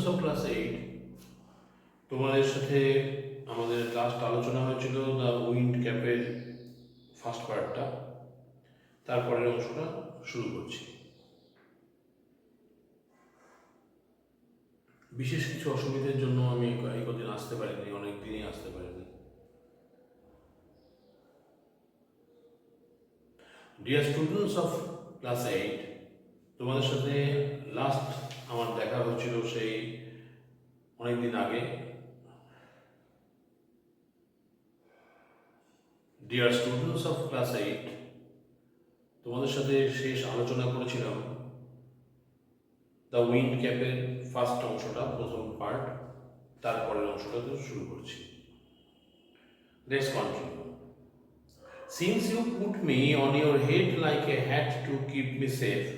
Of class 8 তোমাদের সাথে আমাদের লাস্ট আলোচনা হয়েছিল দ্য উইন্ড ক্যাপের ফার্স্ট পার্টটা। তারপরের অংশটা শুরু করছি। বিশেষ কিছু অসুবিধার জন্য আমি এই কদিন আসতে পারিনি, অনেক দিনই আসতে পারিনি। ডিয়ার স্টুডেন্টস অফ ক্লাস 8, তোমাদের সাথে লাস্ট আমার দেখা হচ্ছিল সেই অনেক দিন আগে। ডিয়ার স্টুডেন্টস অফ ক্লাস 8, তোমাদের সাথে শেষ আলোচনা করেছিলাম দ্য উইন্ড ক্যাপের ফার্স্ট অংশটা, প্রথম পার্ট। তারপরের অংশটা তো শুরু করছি। Let's continue. Since you put me on your head like a hat to keep me safe,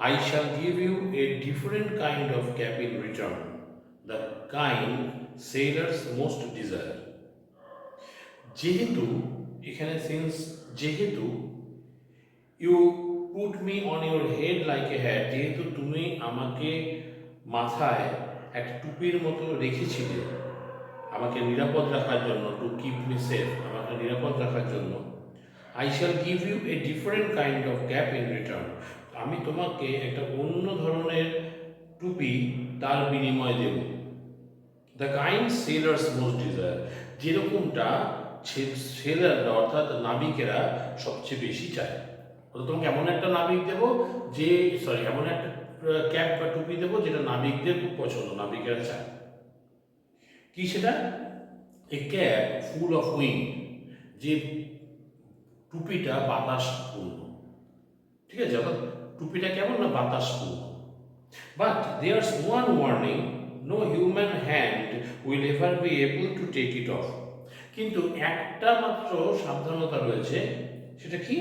I shall give you a different kind of cap in return, the kind sailors most desire. যেহেতু এখানে since, যেহেতু you put me on your head like a hat, যেহেতু তুমি আমাকে মাথায় এক টুপির মতো রেখেছিলে আমাকে নিরাপদ রাখার জন্য, টু কিপ মি সেফ, আমাকে নিরাপদ রাখার জন্য, I shall give you a different kind of cap in return, আমি তোমাকে একটা অন্য ধরনের টুপি তার বিনিময় দেব। The kind sailors most desire, যেরকমটা সেলাররা অর্থাৎ নাবিকেরা সবচেয়ে বেশি চায়। অর্থাৎ তোমাকে এমন একটা নাবিক দেবো যে, এমন একটা ক্যাপ বা টুপি দেবো যেটা নাবিকদের খুব পছন্দ, নাবিকেরা চায়। কি সেটা? A cap full of wind, যে টুপিটা বাতাসপূর্ণ। ঠিক আছে, অর্থাৎ টুপিটা কেমন না বাতাসপূর্ণ। But there's one warning, no human hand will ever be able to take it off. কিন্তু একটা মাত্র সাবধানতা রয়েছে, সেটা কি?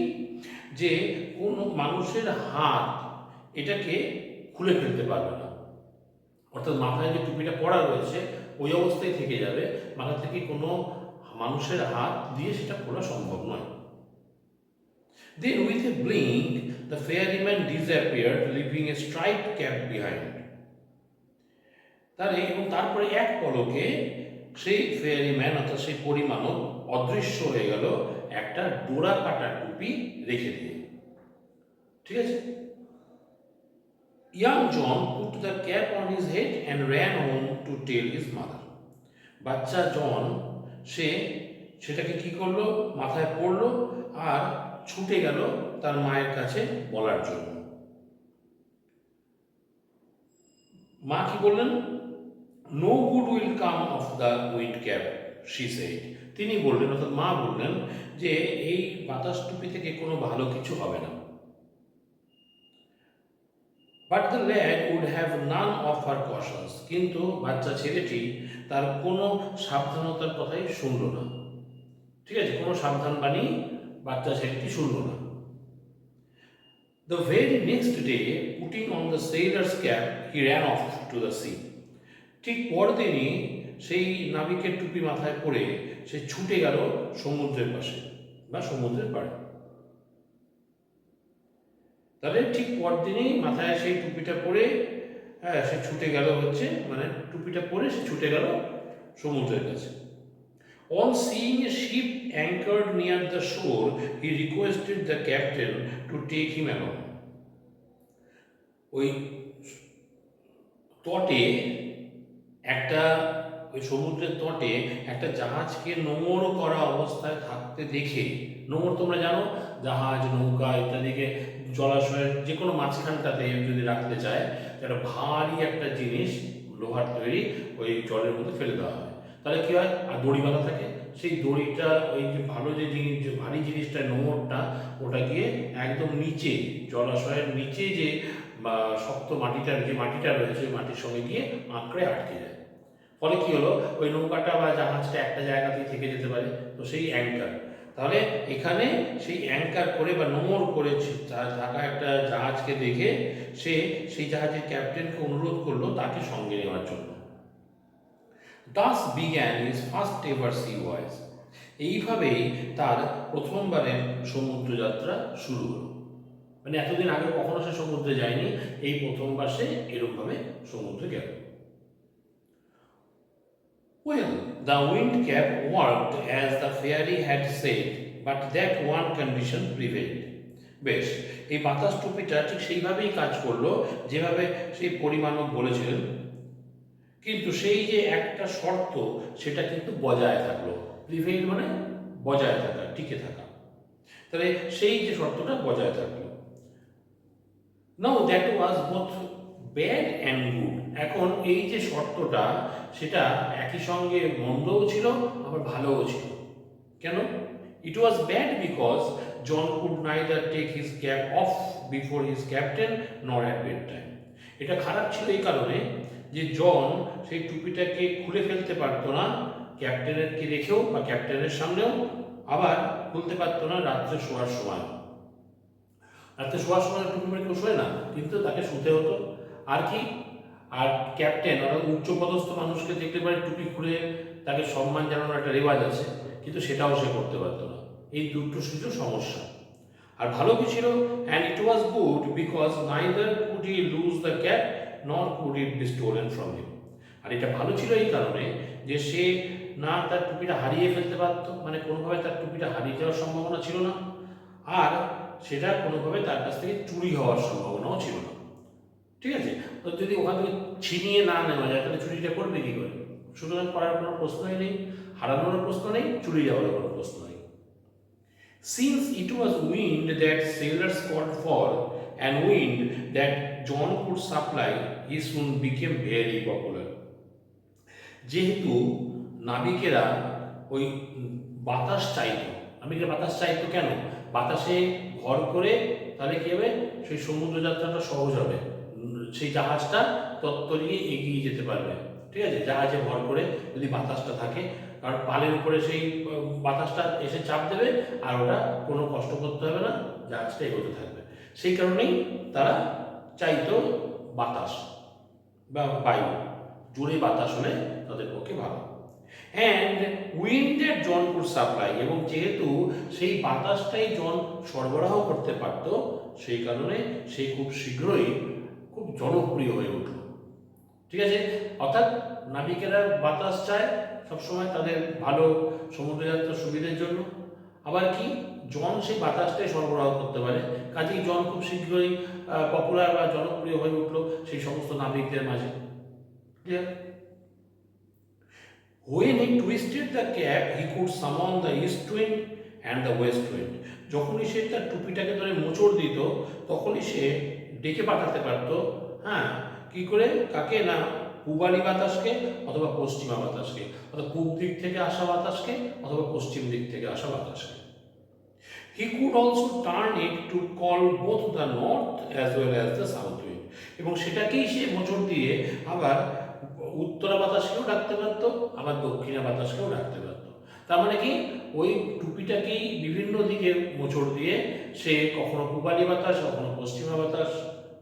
যে কোনো মানুষের হাত এটাকে খুলে ফেলতে পারবে না। অর্থাৎ মাথায় যে টুপিটা পরা রয়েছে ওই অবস্থায় থেকে যাবে, মাথা থেকে কোনো মানুষের হাত দিয়ে সেটা খোলা সম্ভব নয়। Then with a blink the ferryman disappeared, leaving a striped cap behind. এবং তারপরে এক পলকে সেই ফেয়ারিম্যান অর্থাৎ সেই পরিমাণক অদৃশ্য হয়ে গেল একটা ডোরা কাটা টুপি রেখে দিয়ে। ঠিক আছে। Young John put the cap on his head and ran home to tell his mother. বাচ্চা জন সেটাকে কি করলো, মাথায় পড়লো আর ছুটে গেল তার মায়ের কাছে বলার জন্য। মা কি বললেন? No good will come of the wind cap, she said. তিনি বললেন, অর্থাৎ মা বললেন যে এই বাতাস টুপি থেকে কোনো ভালো কিছু হবে না। But the lad would have none of her cautions, কিন্তু বাচ্চা ছেলেটি তার কোনো সাবধানতার কথাই শুনল না। ঠিক আছে, কোনো সাবধান বাণী বাচ্চা ছেলেটি শুনল না। The very next day, putting on the sailor's cap, he ran off to the sea. ঠিক পরদিনই সেই নাবিকের টুপি মাথায় পরে সে ছুটে গেল সমুদ্রের পাশে বা সমুদ্রের পাড়ে। তাহলে ঠিক পরদিনই মাথায় সেই টুপিটা পরে সে ছুটে গেল টুপিটা পরে সে ছুটে গেল সমুদ্রের কাছে। On seeing a ship anchored near the shore, he requested the captain to take him along. ওই তটে ওই সমুদ্রের তটে একটা জাহাজকে নোঙর করা অবস্থায় থাকতে দেখে, নোঙর তোমরা জানো, জাহাজ, নৌকা ইত্যাদিকে জলাশয়ের যে কোনো মাঝখানটাতে যদি রাখতে চায়, একটা ভারী একটা জিনিস লোহার তৈরি ওই জলের মধ্যে ফেলে দেওয়া হয়। তাহলে কী হয়? আর দড়ি বাঁধা থাকে, সেই দড়িটা ওই যে ভালো যে জিনিস, যে ভারী জিনিসটা নোঙরটা, ওটা গিয়ে একদম নিচে জলাশয়ের নিচে যে শক্ত মাটিটা রয়েছে ওই মাটির সঙ্গে গিয়ে আঁকড়ে আটকে যায়। ফলে কি হলো, ওই নৌকাটা বা জাহাজটা একটা জায়গাতেই থেকে যেতে পারে। তো সেই অ্যাঙ্কার, তাহলে এখানে সেই অ্যাঙ্কার করে বা নোঙর করে থাকা একটা জাহাজকে দেখে সে সেই জাহাজের ক্যাপ্টেনকে অনুরোধ করলো তাকে সঙ্গে নেওয়ার জন্য। Thus began his first ever sea voyage. এইভাবেই তার প্রথমবারের সমুদ্র যাত্রা শুরু হলো। এতদিন আগে কখনো সে সমুদ্রে যায়নি, এই প্রথমবার সে এরকমভাবে সমুদ্রে গেল। Well, the wind cap worked as the fairy had said, but that one condition prevailed. বেশ, এই বাতাস টুপিটা ঠিক সেইভাবেই কাজ করলো যেভাবে সেই পরিমাণক বলেছিলেন, কিন্তু সেই যে একটা শর্ত সেটা কিন্তু বজায় থাকলো। প্রিভেইল মানে বজায় থাকা, টিকে থাকা। তাহলে সেই যে শর্তটা বজায় থাকলো। Now that was both bad and good. এখন এই যে শর্তটা সেটা একই সঙ্গে মন্দও ছিল আবার ভালোও ছিল। কেন? It was bad because John could neither take his cap off before his captain nor at bedtime. এটা খারাপ ছিল এই কারণে যে জন সেই টুপিটাকে খুলে ফেলতে পারতো না ক্যাপ্টেনেরকে রেখেও বা ক্যাপ্টেনের সামনেও, আবার খুলতে পারতো না রাত্রে শোয়ার সময়। রাত্রে শোয়ার সময় টুপি পরে কেউ শোয় না, কিন্তু তাকে শুতে হতো। আর কি, আর ক্যাপ্টেন অর্থাৎ উচ্চপদস্থ মানুষকে দেখতে পারে টুপি খুলে তাকে সম্মান জানানোর একটা রেওয়াজ আছে, কিন্তু সেটাও সে করতে পারতো না। এই দুটো শুধু সমস্যা। আর ভালো কি ছিল? And it was good because neither could he lose the cap nor could it be stolen from him. আর এটা ভালো ছিল এই কারণে যে সে না তার টুপিটা হারিয়ে ফেলতে পারত, মানে কোনোভাবে তার টুপিটা হারিয়ে যাওয়ার সম্ভাবনা ছিল না, আর সেটা কোনোভাবে তার কাছ থেকে চুরি হওয়ার সম্ভাবনাও ছিল না। ঠিক আছে? তো যদি ওখান থেকে ছিনিয়ে না নেওয়া যায় তাহলে চুরিটা করবে কী করে? সুতরাং করার কোনো প্রশ্নই নেই, হারানোর প্রশ্ন নেই, চুরি যাওয়ার কোনো প্রশ্ন নেই। Since it was wind that sailors called for and wind that John could supply, he soon became very popular. যেহেতু নাবিকেরা ওই বাতাস চাইতো, নাবিকেরা বাতাস চাইতো কেন? বাতাসে ভর করে তাহলে কী হবে? সেই সমুদ্র যাত্রাটা সহজ হবে, সেই জাহাজটা তত্তরিয়ে এগিয়ে যেতে পারবে। ঠিক আছে? জাহাজে ভর করে যদি বাতাসটা থাকে, কারণ পালের উপরে সেই বাতাসটা এসে চাপ দেবে আর ওটা কোনো কষ্ট করতে হবে না, জাহাজটা এগোতে থাকবে। সেই কারণেই তারা চাইতো বাতাস বা বায়ু, জোরে বাতাস হলে তাদের পক্ষে ভালো। অ্যান্ড উইন্ডের জন কুড সাপ্লাই, এবং যেহেতু সেই বাতাসটাই জন সরবরাহ করতে পারত, সেই কারণে সে খুব শীঘ্রই খুব জনপ্রিয় হয়ে উঠল। ঠিক আছে? অর্থাৎ নাবিকেরা বাতাস চায় সবসময় তাদের ভালো সমুদ্রযাত্রার সুবিধার জন্য, আবার কি জন সেই বাতাসটাই সরবরাহ করতে পারে, কাজেই জন খুব শীঘ্রই পপুলার বা জনপ্রিয় হয়ে উঠল সেই সমস্ত নাবিকদের মাঝে। Clear? When he twisted the cap, he could summon the east wind and the west wind. যখনই সে তার টুপিটাকে ধরে মোচড় দিত তখনই সে ডেকে পাঠাতে পারতো, হ্যাঁ, কি করে? কাকে না? পূবালি বাতাসকে অথবা পশ্চিমা বাতাসকে, অথবা পূব দিক থেকে আসা বাতাসকে অথবা পশ্চিম দিক থেকে আসা বাতাসকে। He could also turn it to call both the north as well as the south wind. এবং সেটাকেই সে মোচড় দিয়ে আবার উত্তরা বাতাসকেও ডাকতে পারতো, আবার দক্ষিণা বাতাসকেও ডাকতে পারতো। তার মানে কি, ওই টুপিটাকেই বিভিন্ন দিকে মোচড় দিয়ে সে কখনো পূবালি বাতাস, কখনো পশ্চিমা বাতাস,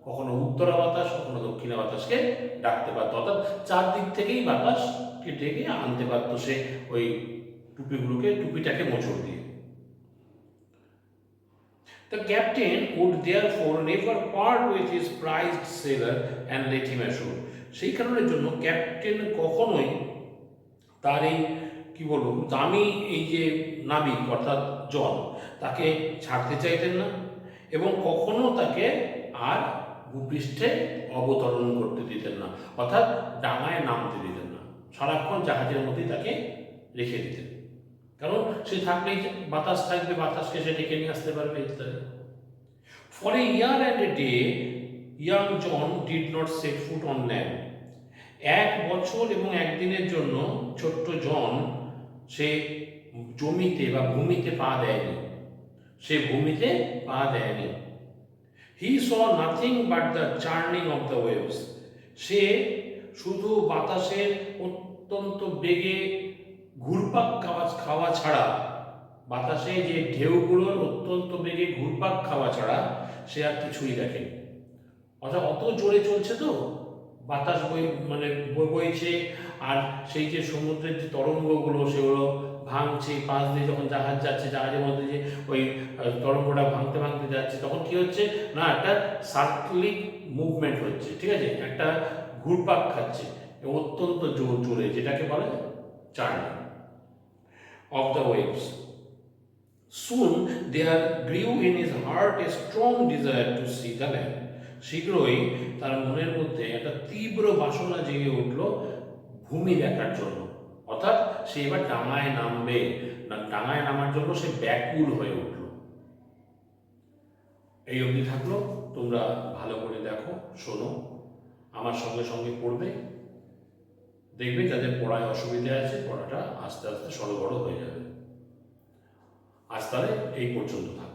কখনো উত্তরা বাতাস, কখনো দক্ষিণা বাতাসকে ডাকতে পারতো। অর্থাৎ চারদিক থেকেই বাতাসকে ডেকে আনতে পারতো সে ওই টুপিটাকে মোচড় দিয়ে। The captain would therefore never part with his prized sailor and let him ashore. সেই কারণের জন্য ক্যাপ্টেন কখনোই তার এই কি বলবো দামি এই যে নাবিক অর্থাৎ জন, তাকে ছাড়তে চাইতেন না এবং কখনো তাকে আর ভূপৃষ্ঠে অবতরণ করতে দিতেন না, অর্থাৎ ডাঙায় নামতে দিতেন না। সারাক্ষণ জাহাজের মধ্যেই তাকে রেখে দিতেন, কারণ সে থাকলেই বাতাস থাকবে, বাতাসকে সে ডেকে নিয়ে আসতে পারবে ইত্যাদি। For a year and a day, young John did not set foot on land. 1 বছর এবং 1 দিনের জন্য ছোট্ট জন সে জমিতে বা ভূমিতে পা দেয়নি, সে ভূমিতে পা দেয়নি। He saw nothing but the churning of the waves. সে শুধু বাতাসের অত্যন্ত বেগে ঘুরপাক খাওয়া ছাড়া, বাতাসে যে ঢেউগুলোর অত্যন্ত বেগে ঘুরপাক খাওয়া ছাড়া সে আর কিছুই দেখেনি। অর্থাৎ অত জোরে চলছে তো বাতাস বইছে, আর সেই যে সমুদ্রের যে তরঙ্গগুলো সেগুলো ভাঙছে, পাশ দিয়ে যখন জাহাজ যাচ্ছে, জাহাজের মধ্যে যে ওই তরঙ্গটা ভাঙতে ভাঙতে যাচ্ছে, তখন কি হচ্ছে না, একটা সার্কলিক মুভমেন্ট হচ্ছে। ঠিক আছে? একটা ঘুরপাক খাচ্ছে অত্যন্ত জোরে, যেটাকে বলে journey of the waves. Soon there grew in his heart a strong desire to see the land. শীঘ্রই তার মনের মধ্যে একটা তীব্র বাসনা জেগে উঠল ভূমি দেখার জন্য, অর্থাৎ সে এবার ডাঙায় নামবে, না ডাঙায় নামার জন্য সে ব্যাকুল হয়ে উঠল। এই অবধি থাকলো, তোমরা ভালো করে দেখো, শোনো, আমার সঙ্গে সঙ্গে পড়বে, দেখবে যাদের পড়ায় অসুবিধা আছে পড়াটা আস্তে আস্তে সরবরাহ হয়ে যাবে। আজ তাহলে এই পর্যন্ত থাক।